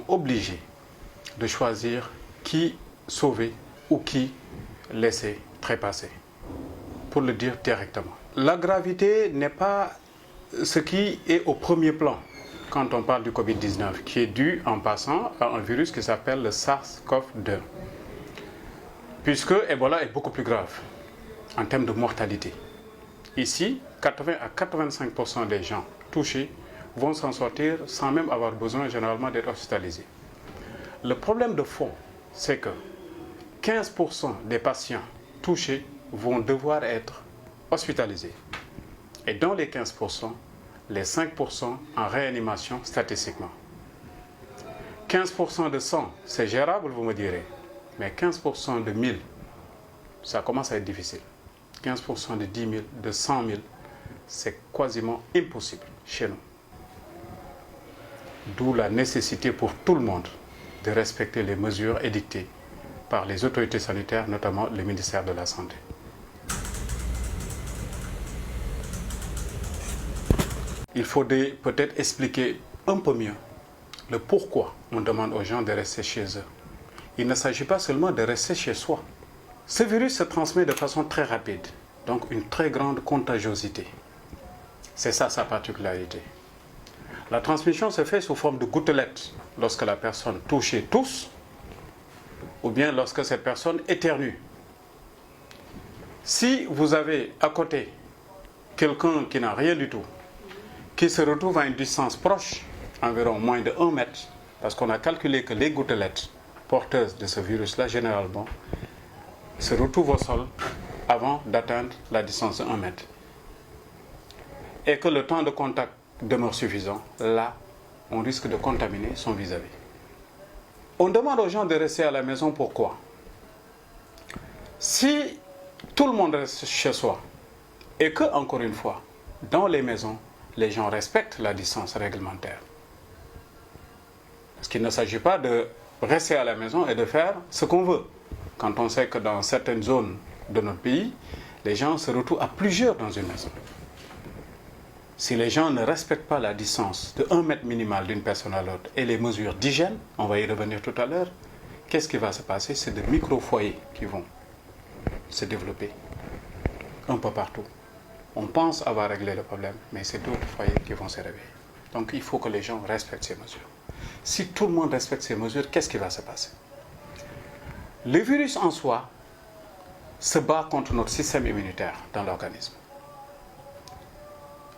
sont obligés de choisir qui sauver ou qui laisser trépasser, pour le dire directement. La gravité n'est pas ce qui est au premier plan quand on parle du Covid-19, qui est dû en passant à un virus qui s'appelle le SARS-CoV-2. Puisque Ebola est beaucoup plus grave en termes de mortalité. Ici, 80 à 85% des gens touchés vont s'en sortir sans même avoir besoin généralement d'être hospitalisés. Le problème de fond, c'est que 15% des patients touchés vont devoir être hospitalisés. Et dans les 15%, les 5% en réanimation statistiquement. 15% de 100, c'est gérable, vous me direz. Mais 15% de 1000, ça commence à être difficile. 15% de 10 000, de 100 000, c'est quasiment impossible chez nous. D'où la nécessité pour tout le monde de respecter les mesures édictées par les autorités sanitaires, notamment le ministère de la Santé. Il faudrait peut-être expliquer un peu mieux le pourquoi on demande aux gens de rester chez eux. Il ne s'agit pas seulement de rester chez soi. Ce virus se transmet de façon très rapide, donc une très grande contagiosité. C'est ça sa particularité. La transmission se fait sous forme de gouttelettes lorsque la personne touchée tousse ou bien lorsque cette personne éternue. Si vous avez à côté quelqu'un qui n'a rien du tout, qui se retrouve à une distance proche, environ moins de 1 mètre, parce qu'on a calculé que les gouttelettes porteuses de ce virus-là, généralement, se retrouvent au sol avant d'atteindre la distance de 1 mètre. Et que le temps de contact demeure suffisant, là, on risque de contaminer son vis-à-vis. On demande aux gens de rester à la maison, pourquoi? Si tout le monde reste chez soi, et que, encore une fois, dans les maisons, les gens respectent la distance réglementaire. Parce qu'il ne s'agit pas de rester à la maison et de faire ce qu'on veut. Quand on sait que dans certaines zones de notre pays, les gens se retrouvent à plusieurs dans une maison. Si les gens ne respectent pas la distance de 1 mètre minimal d'une personne à l'autre et les mesures d'hygiène, on va y revenir tout à l'heure, qu'est-ce qui va se passer? C'est de micro-foyers qui vont se développer un peu partout. On pense avoir réglé le problème, mais c'est d'autres foyers qui vont se réveiller. Donc il faut que les gens respectent ces mesures. Si tout le monde respecte ces mesures, qu'est-ce qui va se passer? Le virus en soi se bat contre notre système immunitaire dans l'organisme.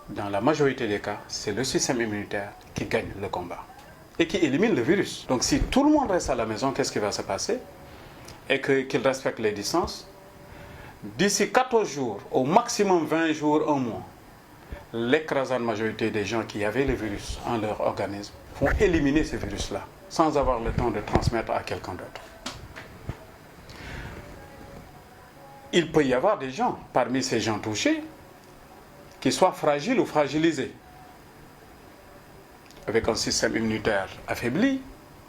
Dans la majorité des cas, c'est le système immunitaire qui gagne le combat et qui élimine le virus. Donc si tout le monde reste à la maison, qu'est-ce qui va se passer? Et qu'il respecte les distances. D'ici 14 jours, au maximum 20 jours, 1 mois, l'écrasante majorité des gens qui avaient le virus en leur organisme vont éliminer ce virus-là, sans avoir le temps de transmettre à quelqu'un d'autre. Il peut y avoir des gens, parmi ces gens touchés, qui soient fragiles ou fragilisés, avec un système immunitaire affaibli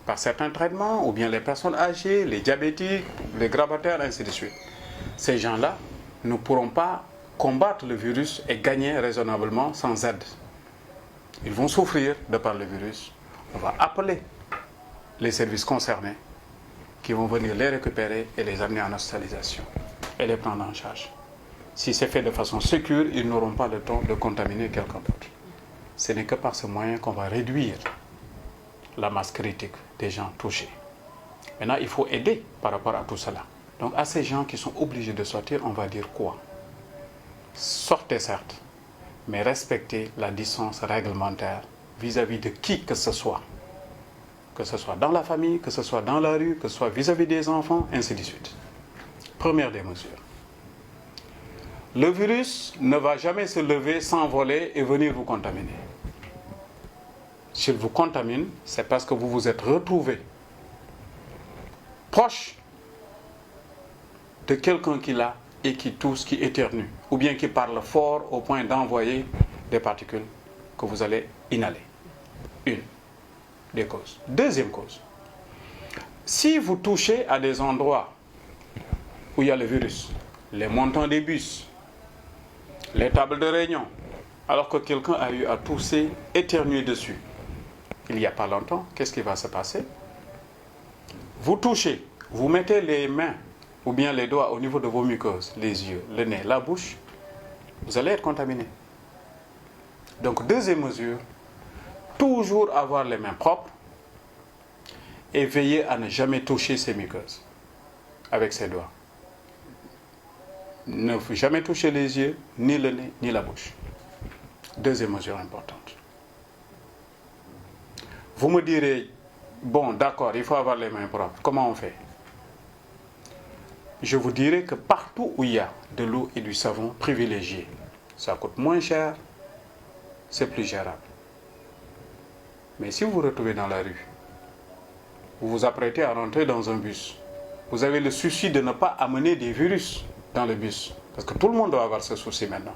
par certains traitements, ou bien les personnes âgées, les diabétiques, les grabataires, ainsi de suite. Ces gens-là ne pourront pas combattre le virus et gagner raisonnablement sans aide. Ils vont souffrir de par le virus. On va appeler les services concernés qui vont venir les récupérer et les amener en hospitalisation et les prendre en charge. Si c'est fait de façon sécure, ils n'auront pas le temps de contaminer quelqu'un d'autre. Ce n'est que par ce moyen qu'on va réduire la masse critique des gens touchés. Maintenant, il faut aider par rapport à tout cela. Donc à ces gens qui sont obligés de sortir, on va dire quoi? Sortez certes, mais respectez la distance réglementaire vis-à-vis de qui que ce soit. Que ce soit dans la famille, que ce soit dans la rue, que ce soit vis-à-vis des enfants, ainsi de suite. Première des mesures. Le virus ne va jamais se lever, s'envoler et venir vous contaminer. S'il vous contamine, c'est parce que vous vous êtes retrouvé proche de quelqu'un qui l'a et qui tousse, qui éternue, ou bien qui parle fort au point d'envoyer des particules que vous allez inhaler. Une des causes. Deuxième cause. Si vous touchez à des endroits où il y a le virus, les montants des bus, les tables de réunion, alors que quelqu'un a eu à tousser, éternuer dessus, il n'y a pas longtemps, qu'est-ce qui va se passer? Vous touchez, vous mettez les mains ou bien les doigts au niveau de vos muqueuses, les yeux, le nez, la bouche, vous allez être contaminé. Donc, deuxième mesure, toujours avoir les mains propres et veiller à ne jamais toucher ces muqueuses avec ses doigts. Ne jamais toucher les yeux, ni le nez, ni la bouche. Deuxième mesure importante. Vous me direz, bon, d'accord, il faut avoir les mains propres. Comment on fait? Je vous dirai que partout où il y a de l'eau et du savon, privilégié. Ça coûte moins cher, c'est plus gérable. Mais si vous vous retrouvez dans la rue, vous vous apprêtez à rentrer dans un bus, vous avez le souci de ne pas amener des virus dans le bus, parce que tout le monde doit avoir ce souci maintenant.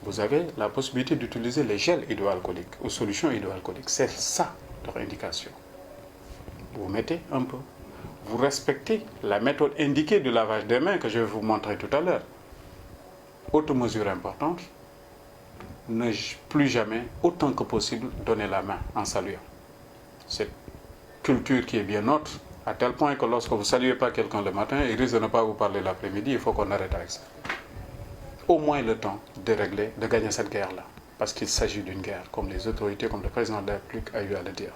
Vous avez la possibilité d'utiliser les gels hydroalcooliques ou solutions hydroalcooliques. C'est ça leur indication. Vous mettez un peu. Vous respectez la méthode indiquée du lavage des mains que je vais vous montrer tout à l'heure. Autre mesure importante, ne plus jamais, autant que possible, donner la main en saluant. Cette culture qui est bien nôtre, à tel point que lorsque vous ne saluez pas quelqu'un le matin, il risque de ne pas vous parler l'après-midi, il faut qu'on arrête avec ça. Au moins le temps de régler, de gagner cette guerre-là. Parce qu'il s'agit d'une guerre, comme les autorités, comme le président de la République a eu à le dire.